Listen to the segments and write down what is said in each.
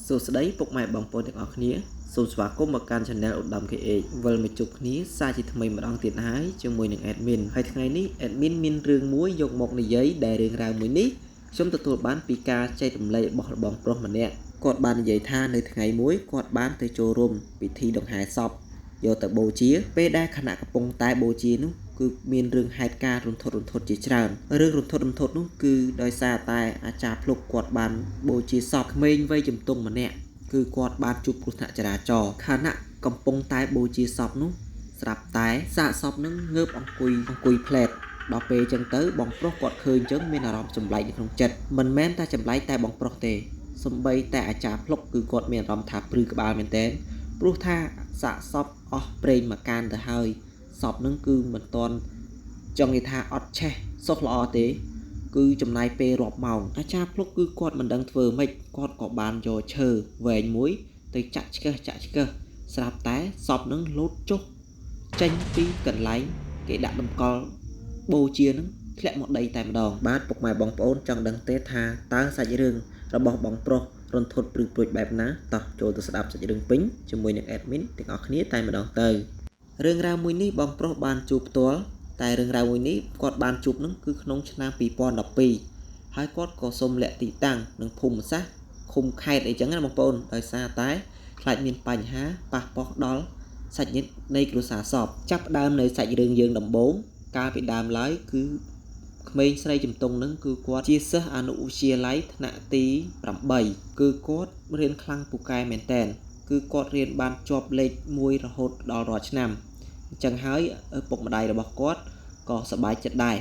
សួស្តីពុកម៉ែបងប្អូនទាំងអស់គ្នាសូមស្វាគមន៍មកកាន់ Channel ឧត្តម KH វិលមកជួបគ្នាសាជាថ្មីម្ដងទៀតហើយជាមួយនឹង Admin ហើយថ្ងៃនេះ Admin មានរឿងមួយយកមកនិយាយដែលរឿងរ៉ាវមួយនេះខ្ញុំទទួលបានពីការចែករំលែករបស់បងប្រុសម្នាក់គាត់បាននិយាយថានៅថ្ងៃមួយគាត់បានទៅចូលរួមពិធីដង្ហែសពយកទៅបូជាពេលដែលគណៈកំពុងតែបូជានោះគឺមានរឿងហេតុការណ៍រន្ធត់ជាច្រើនរឿងរន្ធត់នោះគឺដោយសារតែអាចារ្យភ្លុកគាត់បានបូជាសពក្មេងវ័យជំទង់ម្នាក់គឺគាត់បានជួបគ្រោះថ្នាក់ចរាចរណ៍ខណៈកំពុងតែបូជាសពនោះស្រាប់តែសាកសពនឹងងើបអង្គុយផ្លែតដល់ពេលចឹងទៅបងប្រុសគាត់ឃើញចឹងមានអារម្មណ៍ចម្លែកនៅក្នុងចិត្តមិនមែនតែចម្លែកតែបងប្រុសទេសំបីតែអាចារ្យភ្លុកគឺគាត់មានអារម្មណ៍ថាព្រឺក្បាលមែនតើព្រោះថាសាកសពអស់ប្រេងមកកានទៅហើយសពនឹងគឺមិនតន់ចង់និយាយថាអត់ឆេះសុខល្អទេគឺចំណាយពេលរាប់ម៉ោងអាចារ្យភ្លុកគឺគាត់មិនដឹងធ្វើម៉េចគាត់ក៏បានយកឈើវែងមួយទៅចាក់ឆ្កឹះស្រាប់តែសពនឹងលោតចុះចេញពីកន្លែងគេដាក់តម្កល់បូជានឹងធ្លាក់មកដីតែម្ដងបាទពុកម៉ែបងប្អូនចង់ដឹងទេថាតើសាច់រឿងរបស់បងប្រុសរន្ធត់ព្រឺព្រួចបែបណាតោះចូលទៅស្ដាប់សាច់រឿងពេញជាមួយនឹង Admin ទាំងអស់គ្នាតែម្ដងទៅរឿងរ៉ាវមួយនេះបងប្រុសបានជួបផ្ទាល់តែរឿងរ៉ាវមួយនេះគាត់បានជួបនឹងគឺក្នុងឆ្នាំ2012ហើយគាត់ក៏សុំលាក់ទីតាំងនឹងភូមិសាស្ត្រឃុំខេត្តអីចឹងណាបងប្អូនដោយសារតែខ្លាចមានបញ្ហាប៉ះពាល់ដល់សាច់ញាតិនៃគ្រួសារសពចាប់ផ្ដើមនៅសាច់រឿងយើងដំបូងកាលពីដើមឡើយគឺក្មេងស្រីជំទង់នឹងគឺគាត់ជាសិស្សអនុវិទ្យាល័យថ្នាក់ទី8គឺគាត់រៀនខ្លាំងពូកែមែនតែនគឺគាត់រៀនបានជាប់លេខ1រហូតដល់រាល់ឆ្នាំអញ្ចឹងហើយឪពុកម្ដាយរបស់គាត់ក៏សប្បាយចិត្តដែរ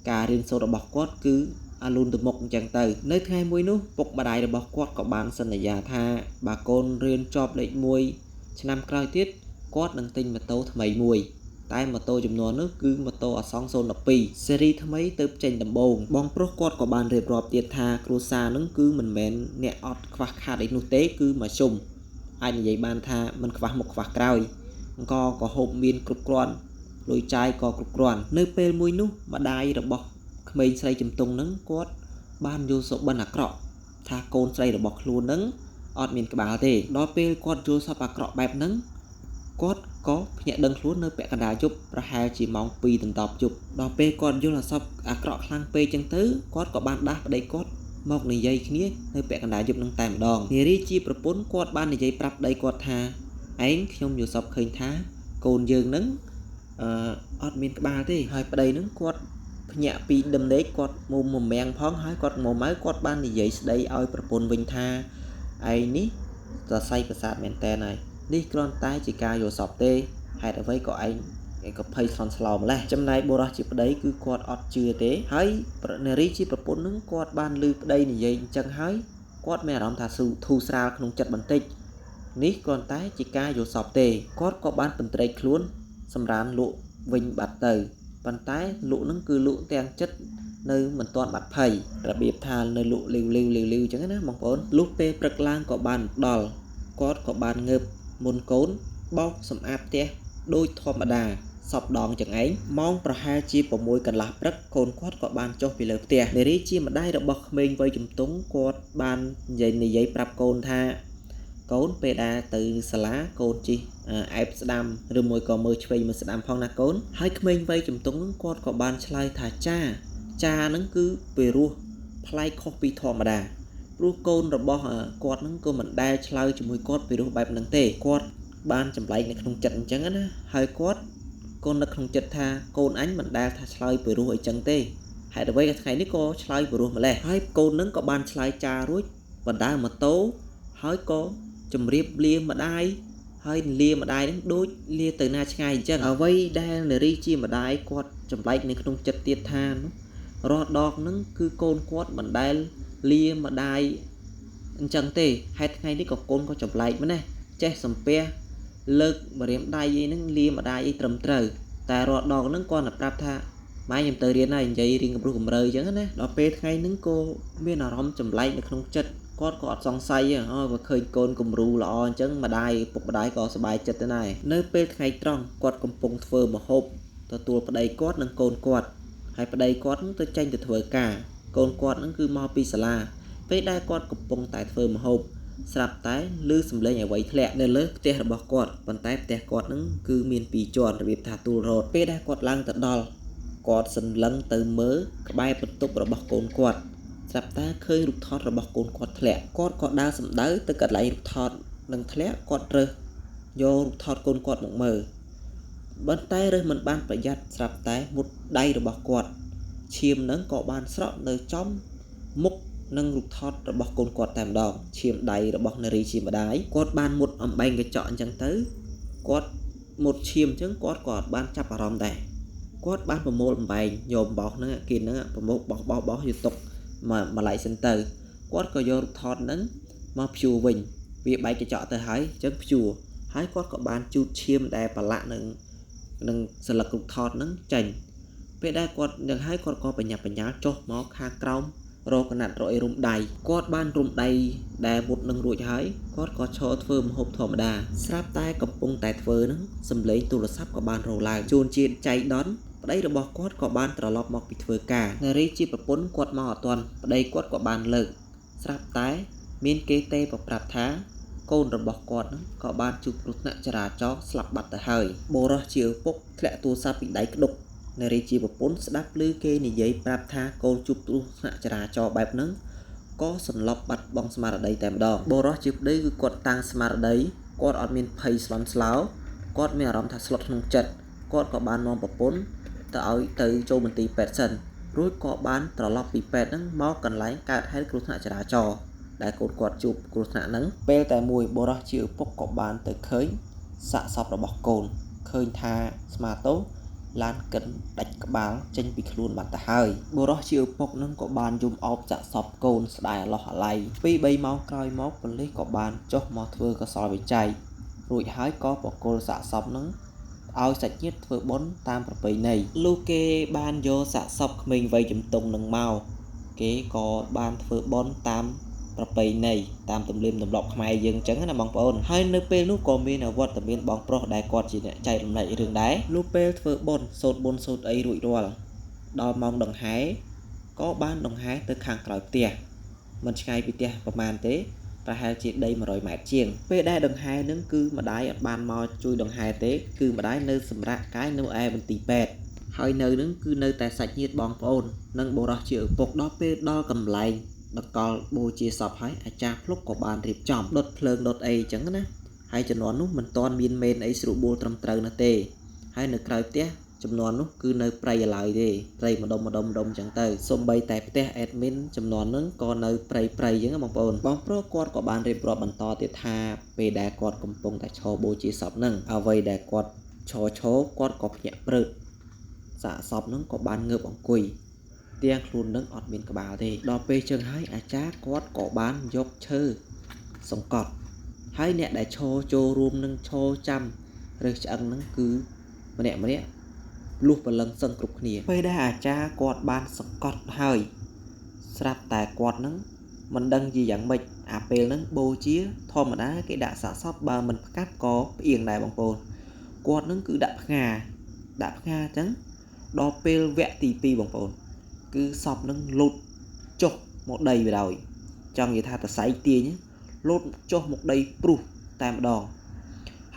ការរៀនសូត្ររបស់គាត់គឺអាលូនទៅមុខអញ្ចឹងទៅនៅថ្ងៃមួយនោះពុកម្ដាយរបស់គាត់ក៏បានសន្យាថាបើកូនរៀនជាប់លេខ1ឆ្នាំក្រោយទៀតគាត់នឹងទិញម៉ូតូថ្មីមួយតែម៉ូតូចំនួននោះគឺម៉ូតូអាសង់012ស៊េរីថ្មីទៅចេញដំបូងបងប្រុសគាត់ក៏បានរៀបរាប់ទៀតថាគ្រួសារនឹងគឺមិនមែនអ្នកអត់ខ្វះខាតអីនោះទេគឺមកជុំអាចនិយាយបានថាមិនខ្វះមុខខ្វះក្រោយអង្គក៏ហូបមានគ្រប់គ្រាន់លុយចាយក៏គ្រប់គ្រាន់នៅពេលមួយនោះម្ដាយរបស់ក្មេងស្រីជំទង់នឹងគាត់បានយល់សុបិនអាក្រក់ថាកូនស្រីរបស់ខ្លួននឹងអត់មានក្បាលទេដល់ពេលគាត់យល់សពអាក្រក់បែបហ្នឹងគាត់ក៏ភ្ញាក់ដឹងខ្លួននៅពាក់កណ្ដាលយប់ប្រហែលជាម៉ោង2ដណ្ដប់យប់ដល់ពេលគាត់យល់អាសពអាក្រក់ខ្លាំងពេកចឹងទៅគាត់ក៏បានដាស់ប្តីគាត់មកនិយាយគ្នានៅពាក់កណ្ដាលយប់នឹងតែម្ដងនារីជាប្រពន្ធគាត់បាននិយាយប្រាប់ប្តីគាត់ថាឯងខ្ញុំយល់សពឃើញថាកូនយើងនឹងអត់មានក្បាលទេហើយប្តីនឹងគាត់ភ្ញាក់ពីដំណេកគាត់មុំមាំងផងហើយគាត់មកម៉ៅគាត់បាននិយាយស្ដីឲ្យប្រពន្ធវិញថាឯងនេះសរសៃប្រសាទមែនតើហើយនេះគ្រាន់តែជាការយល់សពទេហេតុអ្វីក៏ឯងក៏ភ័យស្លន់ស្លោម្លេះចំណែកបុរសជាប្តីគឺគាត់អត់ជឿទេហើយនារីជាប្រពន្ធនឹងគាត់បានឮប្តីនិយាយអញ្ចឹងហើយគាត់មានអារម្មណ៍ថាធូរស្រាលក្នុងចិត្តបន្តិចនេះគ្រាន់តែជាការយល់សពទេគាត់ក៏បានបន្ត្រេកខ្លួនសម្រានលក់វិញបាត់ទៅប៉ុន្តែលក់នឹងគឺលក់ទាំងចិត្តនៅមិនទាន់បាត់ភ័យរបៀបថានៅលក់លាវអញ្ចឹងណាបងប្អូនលុះពេលព្រឹកឡើងក៏បានដល់គាត់ក៏បានងើបមុនកូនបោកសម្អាតផ្ទះដូចធម្មតាសពដងចង្អែងម៉ោងប្រហែលជា6កន្លះព្រឹកកូនគាត់ក៏បានចុះពីលើផ្ទះនារីជាម្ដាយរបស់ក្មេងវ័យជំទង់គាត់បាននិយាយប្រាប់កូនថាកូនពេលដែលទៅសាលាកូនជិះអែបស្ដាំឬមួយក៏មើលឆ្វេងមើលស្ដាំផងណាកូនហើយក្មេងវ័យជំទង់នឹងគាត់ក៏បានឆ្លើយថាចានឹងគឺពីរោះប្លែកខុសពីធម្មតាព្រោះកូនរបស់គាត់នឹងក៏មិនដែលឆ្លើយជាមួយគាត់ពីរោះបែបហ្នឹងទេគាត់បានចម្លែកនៅក្នុងចិត្តអញ្ចឹងណាហើយគាត់ក៏នឹកក្នុងចិត្តថាកូនអញមិនដែលថាឆ្លើយពីរោះអីចឹងទេហេតុអ្វីក៏ថ្ងៃនេះក៏ឆ្លើយពីរោះម្លេះហើយកូននឹងក៏បានឆ្លើយចារួចបណ្ដើរម៉ូតូហើយក៏ជម្រាបលាម្ដាយហើយលាម្ដាយនឹងដូចលាទៅណាឆ្ងាយអញ្ចឹងអ្វីដែលនារីជាម្ដាយគាត់ចម្លែកនៅក្នុងចិត្តទៀតថារាល់ដងនឹងគឺកូនគាត់មិនដែលលាម្ដាយអញ្ចឹងទេហេតុថ្ងៃនេះក៏កូនក៏ចម្លែកម្នេះចេះសំពះលើកម្រាមដៃអីហ្នឹងលាម្ដាយអីត្រឹមត្រូវតែរាល់ដងហ្នឹងគាត់ប្រាប់ថាម៉ែខ្ញុំទៅរៀនហើយនិយាយរៀងកម្រុះកម្រើអញ្ចឹងណាដល់ពេលថ្ងៃហ្នឹងក៏មានអារម្មណ៍ចម្លែកនៅក្នុងចិត្តគាត់ក៏អត់សង្ស័យបើឃើញកូនគំរូល្អអញ្ចឹងម្ដាយពុកម្ដាយក៏សប្បាយចិត្តទៅដែរនៅពេលថ្ងៃត្រង់គាត់កំពុងធ្វើម្ហូបទទួលប្តីគាត់និងកូនគាត់ហើយប្តីគាត់នឹងទៅចេញទៅធ្វើការកូនគាត់នឹងគឺមកពីសាលាពេលដែលគាត់កំពុងតែធ្វើម្ហូប ស្រាប់តែលឺសំឡេងអ្វីធ្លាក់នៅលើផ្ទះរបស់គាត់ប៉ុន្តែផ្ទះគាត់ហ្នឹងគឺមាន2ជាន់របៀបថាទូលរត់ពេលដែលគាត់ឡើងទៅដល់គាត់សន្លឹងទៅមើលក្បែរបន្ទប់របស់កូនគាត់ស្រាប់តែឃើញរូបថតរបស់កូនគាត់ធ្លាក់គាត់ក៏ដើរសម្ដៅទៅកន្លែងរូបថតនឹងធ្លាក់គាត់រើសយករូបថតកូនគាត់មកមើលប៉ុន្តែរើសមិនបានប្រយ័ត្នស្រាប់តែមុតដៃរបស់គាត់ឈាមនឹងក៏បានស្រក់នៅចំមុខនឹងរូបថតរបស់កូនគាត់តែម្ដងឈាមដៃរបស់នារីជាម្ដាយគាត់បានមុតអំបែងកញ្ចក់អញ្ចឹងទៅគាត់មុតឈាមអញ្ចឹងគាត់ក៏បានចាប់អារម្មណ៍ដែរគាត់បានប្រមូលអំបែងយកអំបោសហ្នឹងគេហ្នឹងប្រមូលបោះយកទុកមកឡៃសិនទៅគាត់ក៏យករូបថតហ្នឹងមកព្យួរវិញវាបែកកញ្ចក់ទៅហើយអញ្ចឹងព្យួរហើយគាត់ក៏បានជូតឈាមដែលប្រឡាក់នឹងសន្លឹករូបថតហ្នឹងចេញពេលដែលគាត់នឹងហើយគាត់ក៏បញ្ញាបញ្ញាចុះមកខាងក្រោមរកកណាត់រកអីរុំដៃគាត់បានរុំដៃដែលមុតនឹងរួចហើយគាត់ក៏ឈរធ្វើម្ហូបធម្មតាស្រាប់តែកំពុងតែធ្វើហ្នឹងសំឡេងទូរស័ព្ទក៏បានរោឡើងជួនជាតិចៃដន្យប្តីរបស់គាត់ក៏បានត្រឡប់មកពីធ្វើការនារីជាប្រពន្ធគាត់មកអត់ទាន់ប្តីគាត់ក៏បានលើកស្រាប់តែមានគេទេប្រាប់ថាកូនរបស់គាត់ហ្នឹងក៏បានជួបគ្រោះថ្នាក់ចរាចរណ៍ស្លាប់បាត់ទៅហើយបុរសជាឪពុកធ្លាក់ទូរស័ព្ទពីដៃក្ដុកនារីជាប្រពន្ធស្ដាប់ឮគេនិយាយប្រាប់ថាកូនជួបគ្រោះថ្នាក់ចរាចរណ៍បែបហ្នឹងក៏សន្លប់បាត់បង់ស្មារតីតែម្ដងបុរសជាប្តីគឺគាត់តាំងស្មារតីគាត់អត់មានភ័យស្លន់ស្លោគាត់មានអារម្មណ៍ថាស្លុតក្នុងចិត្តគាត់ក៏បាននាំប្រពន្ធទៅចូលមន្ទីរពេទ្យសិនរួចក៏បានត្រឡប់ពីពេទ្យហ្នឹងមកកន្លែងកើតហេតុគ្រោះថ្នាក់ចរាចរណ៍ដែលកូនគាត់ជួបគ្រោះថ្នាក់ហ្នឹងពេលតែមួយបុរសជាឪពុកក៏បានទៅឃើញសាកសពរបស់កូនឃើញថាស្មាតោឡានកិនដាច់ក្បាលចេញពីខ្លួនបាត់ទៅហើយបុរសជាឪពុកនឹងក៏បានយំអោបចាក់សពកូនស្ដាយអាឡោះអាល័យ2-3ម៉ោងក្រោយមកប៉ូលីសក៏បានចុះមកធ្វើកសលវិច័យរួចហើយក៏បកគលសាកសពនឹងឲ្យសាច់ញាតិធ្វើបុណ្យតាមប្រពៃណីលុះគេបានយកសាកសពក្មេងវ័យជំទង់នឹងមកគេក៏បានធ្វើបុណ្យតាមប្រពៃណីតាមទំនៀមទម្លាប់ខ្មែរយើងអញ្ចឹងណាបងប្អូនហើយនៅពេលនោះក៏មានវត្តមានបងប្រុសដែលគាត់ជាអ្នកចែករំលែករឿងដែរលុះពេលធ្វើបុណ្យសូត្រអីរួចរាល់ដល់ម៉ោងដង្ហែក៏បានដង្ហែទៅខាងក្រោយផ្ទះមិនឆ្ងាយពីផ្ទះប្រហែលទេប្រហែលជាដី100ម៉ែត្រជាងពេលដែលដង្ហែនឹងគឺម្ដាយអត់បានមកជួយដង្ហែទេគឺម្ដាយនៅសម្រាប់កាយនៅឯមន្ទីរពេទ្យហើយនៅនឹងគឺនៅតែសាច់ញាតិបងប្អូននិងបុរសជាឪពុកដល់ពេលដល់កន្លែងដកលបូជាសពហើយអាចារ្យភ្លុកក៏បានរៀបចំដុតភ្លើងដុតអីចឹងណាហើយចំនួននោះមិនទាន់មានមេនអីស្រួលបួលត្រឹមត្រូវនោះទេហើយនៅក្រៅផ្ទះចំនួននោះគឺនៅព្រៃឡើយទេព្រៃម្ដុំចឹងទៅសំបីតែផ្ទះ admin ចំនួនហ្នឹងក៏នៅព្រៃចឹងបងប្អូនបងប្រុសគាត់ក៏បានរៀបរាប់បន្តទៀតថាពេលដែលគាត់កំពុងតែឈរបូជាសពហ្នឹងអ្វីដែលគាត់ឈរគាត់ក៏ភ្ញាក់ព្រឹកសាកសពហ្នឹងក៏បានងើបអង្គុយទាំងខ្លួននឹងអត់មានក្បាលទេដល់ពេលចឹងហើយអាចារ្យគាត់ក៏បានយកឈើសង្កត់ហើយអ្នកដែលឈរចូលរួមនឹងឈរចាំរើសឆ្អឹងហ្នឹងគឺម្នាក់លុះព្រលឹងសឹងគ្រប់គ្នាពេលដែលអាចារ្យគាត់បានសង្កត់ហើយស្រាប់តែគាត់ហ្នឹងមិនដឹងជាយ៉ាងម៉េចអាពេលហ្នឹងបូជាធម្មតាគេដាក់សាកសពបើមិនផ្កាប់ក៏ផ្អៀងដែរបងប្អូនគាត់ហ្នឹងគឺដាក់ផ្ងាអញ្ចឹងដល់ពេលវគ្គទី2បងប្អូនគឺសពនឹងលូតចុះមកដីបដោយចង់និយាយថាតសៃទាញលូតចុះមកដីព្រុសតែម្ដង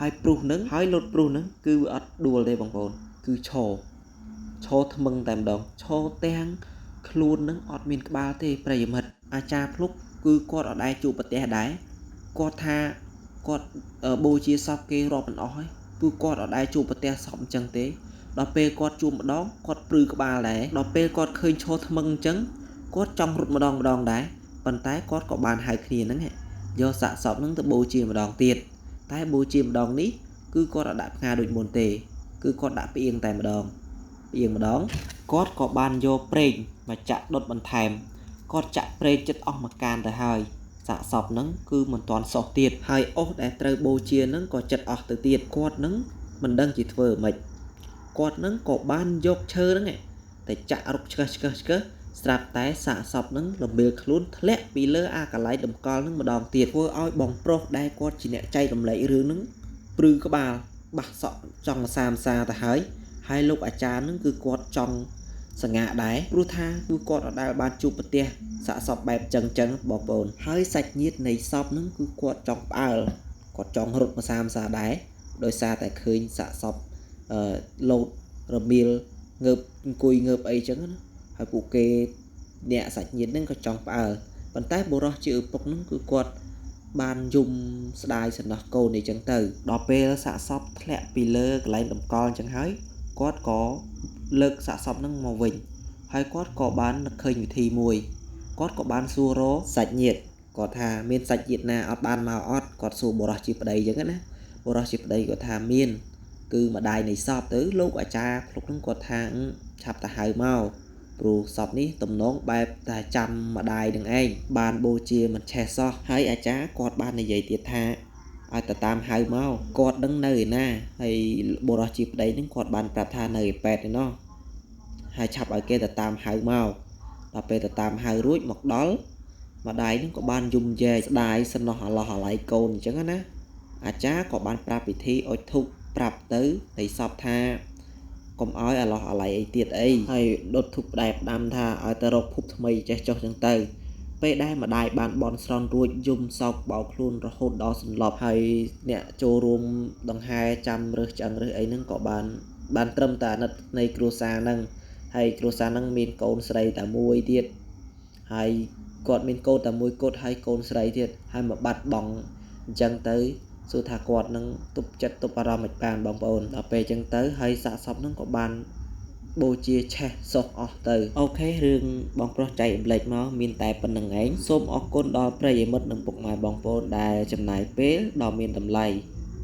ហើយព្រុសនឹងហើយលូតព្រុសនឹងគឺវាអត់ដួលទេបងប្អូនគឺឈរថ្មឹងតែម្ដងឈរទាំងខ្លួននឹងអត់មានក្បាលទេប្រិយមិត្តអាចារ្យភ្លុកគឺគាត់អត់ដែរជួបប្រទះដែរគាត់ថាគាត់បូជាសពគេរាប់មិនអស់ហើយគឺគាត់អត់ដែរជួបប្រទះសពអញ្ចឹងទេដល់ពេលគាត់ជួបម្ដងគាត់ព្រឺក្បាលដែរដល់ពេលគាត់ឃើញឈរថ្មឹងអញ្ចឹងគាត់ចង់រត់ម្ដងដែរប៉ុន្តែគាត់ក៏បានហៅគ្នាហ្នឹងយកសាកសពហ្នឹងទៅបូជាម្ដងទៀតតែបូជាម្ដងនេះគឺគាត់អត់ដាក់ផ្កាដូចមុនទេគឺគាត់ដាក់ផ្អៀងតែម្ដងគាត់ក៏បានយកប្រេងមកចាក់ដុតបន្ថែមគាត់ចាក់ប្រេងចិត្តអស់មួយកានទៅហើយសាកសពហ្នឹងគឺមិនទាន់សោះទៀតហើយអុសដែលត្រូវបូជាហ្នឹងក៏ចិត្តអស់ទៅទៀតគាត់ហ្នឹងមិនដឹងជាធ្វើម៉េចគាត់នឹងក៏បានយកឈើហ្នឹងតែចាក់រុកឆ្កឹះស្រាប់តែសាកសពនឹងរំលាយខ្លួនធ្លាក់ពីលើអាកន្លែងតម្កល់នឹងម្ដងទៀតធ្វើឲ្យបងប្រុសដែលគាត់ជាអ្នកចែករំលែករឿងហ្នឹងព្រឺក្បាលបាសសក់ចង់សាទៅហើយលោកអាចារ្យហ្នឹងគឺគាត់ចង់ សង្ហាដែរព្រោះថាគឺគាត់អត់ដែលបានជួបប្រទេសសាកសពបែបចឹងបងប្អូនហើយសាច់ញាតិនៃសពហ្នឹងគឺគាត់ចង់ផ្អើលគាត់ចង់រត់មកសាដែរដោយសារតែឃើញសាកសពលោតរមៀលងើបអង្គុយងើបអីចឹងណាហើយពួកគេអ្នកសាច់ញាតិហ្នឹងក៏ចង់ផ្អើលប៉ុន្តែបុរសជាឪពុកហ្នឹងគឺគាត់បានយំស្ដាយសំណោះកូនអីចឹងទៅដល់ពេលសាកសពធ្លាក់ពីលើកន្លែងតម្កល់ចឹងហើយគាត់ក៏លើកសាកសពហ្នឹងមកវិញហើយគាត់ក៏បាននឹកឃើញវិធីមួយគាត់ក៏បានសួររកសាច់ញាតិគាត់ថាមានសាច់ញាតិណាអត់បានមកអត់គាត់សួរបុរសជាប្តីចឹងណាបុរសជាប្តីគាត់ថាមានគឺម្ដាយនៃសពទៅលោកអាចារ្យភ្លុកហ្នឹងគាត់ថាឆាប់ទៅហៅមកព្រោះសពនេះទំនងបែបតែចាំម្ដាយនឹងឯងបានបូជាមិនឆេះសោះហើយអាចារ្យគាត់បាននិយាយទៀតថាឲ្យទៅតាមហៅមកគាត់ដឹងនៅឯណាហើយបុរសជាប្តីហ្នឹងគាត់បានប្រាប់ថានៅឯប៉ែតឯណោះហើយឆាប់ឲ្យគេទៅតាមហៅមកដល់ពេលទៅតាមហៅរួចមកដល់ម្ដាយហ្នឹងក៏បានយំយ៉ែស្ដាយសំណោះអាឡោះអាឡៃកូនអញ្ចឹងណាអាចារ្យក៏បានប្រាប់ពិធីអុជធូបប្រាប់ទៅនៃសពថាកុំឲ្យអាឡោះអាឡៃអីទៀតអីហើយដុតធូបផ្ដែផ្ដាំថាឲ្យទៅរកភពថ្មីចេះចុះចឹងទៅពេលដែលម្ដាយបានបន់ស្រន់រួចយំសោកបោកខ្លួនរហូតដល់សន្លប់ហើយអ្នកចូលរួមដង្ហែចាំរើសឆ្អឹងរើសអីហ្នឹងក៏បានត្រឹមតែអាណិតនៃគ្រួសារហ្នឹងហើយគ្រួសារហ្នឹងមានកូនស្រីតែមួយទៀតហើយគាត់មានកូនតែមួយគត់ហើយកូនស្រីទៀតហើយមកបាត់បង់អញ្ចឹងទៅសួរថាគាត់នឹងទប់ចិត្តទប់អារម្មណ៍មិនបានបងប្អូនដល់ពេលអញ្ចឹងទៅហើយសាកសពហ្នឹងក៏បានបូជាឆេះសុះអស់ទៅអូខេរឿងបងប្រុសចៃអំលេចមកមានតែប៉ុណ្្នឹងឯងសូមអរគុណដល់ប្រិយមិត្តនិងពុកម៉ែបងប្អូនដែលចំណាយពេលដ៏មានតម្លៃ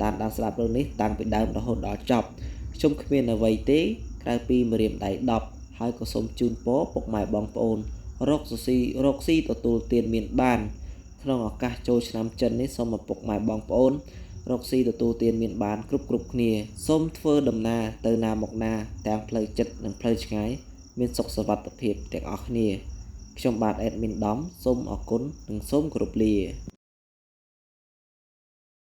តាមដានស្ដាប់រឿងនេះតាំងពីដើមរហូតដល់ចប់ខ្ញុំគ្មានអ្វីទេក្រៅពីម្រាមដៃ10ហើយក៏សូមជូនពរពុកម៉ែបងប្អូនរកស៊ីទទួលទានមានបានក្នុងឱកាសចូលឆ្នាំចិននេះសូមឪពុកម៉ែបងប្អូនរកស៊ីទទួលទានមានបានគ្រប់គ្នាសូមធ្វើដំណើរទៅណាមកណាទាំងផ្លូវចិត្តនិងផ្លូវឆ្ងាយមានសុខសុវត្ថិភាពទាំងអស់គ្នាខ្ញុំបាទអេដមីនដំសូមអរគុណនិងសូមគោរពលា